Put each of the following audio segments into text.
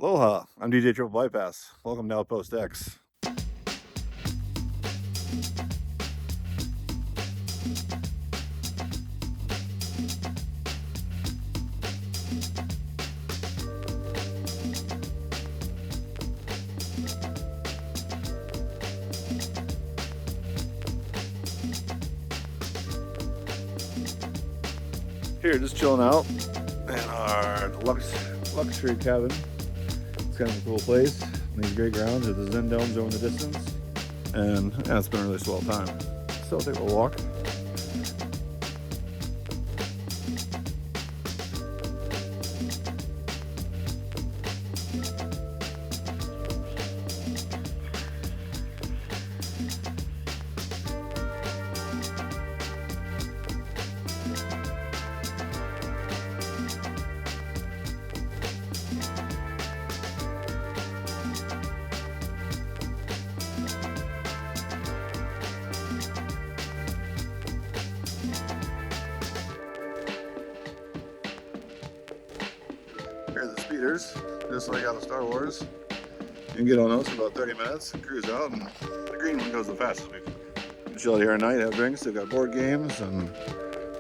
Aloha, I'm DJ Triple Bypass. Welcome to Outpost X. Here, just chilling out in our luxury cabin. It's kind of a cool place. These great grounds with the Zen Domes over in the distance. And yeah, it's been a really swell time. So I'll take a walk. Here are the speeders, just like out of Star Wars. You can get on those for about 30 minutes, cruise out, and the green one goes the fastest. We can chill out here at night, have drinks. They've got board games, and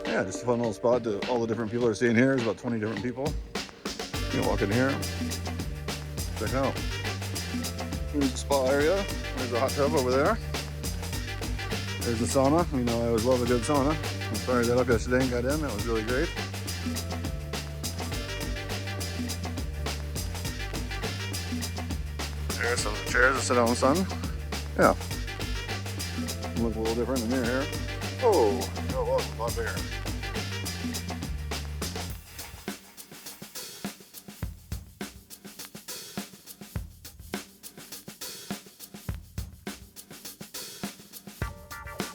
yeah, just a fun little spot to all the different people are seeing here. There's about 20 different people. You can walk in here, check it out. Here's the spa area. There's a hot tub over there. There's the sauna. You know, I always love a good sauna. I fired that up yesterday and got in. That was really great. There's some chairs to sit on in the sun. Yeah. Look a little different in the mirror here. Oh, a lot bigger.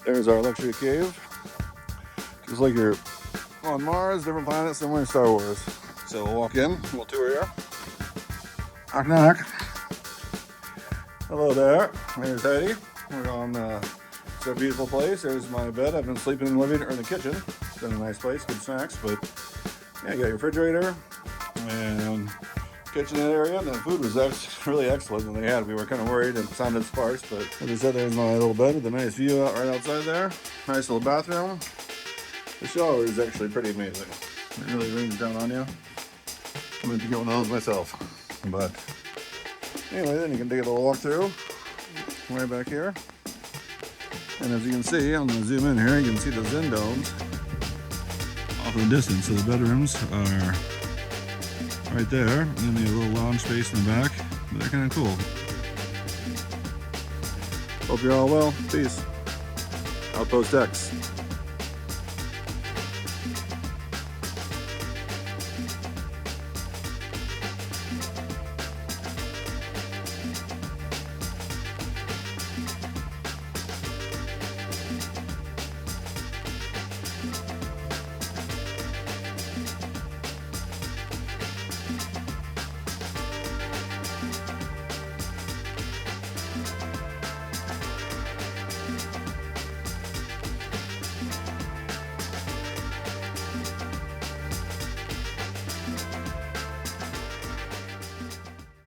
There's our luxury cave. Just like you're on Mars, different planets, somewhere in Star Wars. So we'll walk in, we'll tour here. Knock knock. Hello there. There's Heidi. We're on it's a beautiful place. There's my bed. I've been sleeping in the living or in the kitchen. It's been a nice place, good snacks, but yeah, you got your refrigerator and kitchenette area. And the food was really excellent that they had. We were kind of worried and it sounded sparse, but as I said, there's my little bed with a nice view out right outside there. Nice little bathroom. The shower is actually pretty amazing. It really rains down on you. I'm going to get one of those myself. But anyway, then you can take a little walk through right back here. And as you can see, I'm going to zoom in here, you can see the Zen Domes off in the distance. So the bedrooms are right there, and then they have a little lounge space in the back. But they're kind of cool. Hope you're all well. Peace. Outpost X.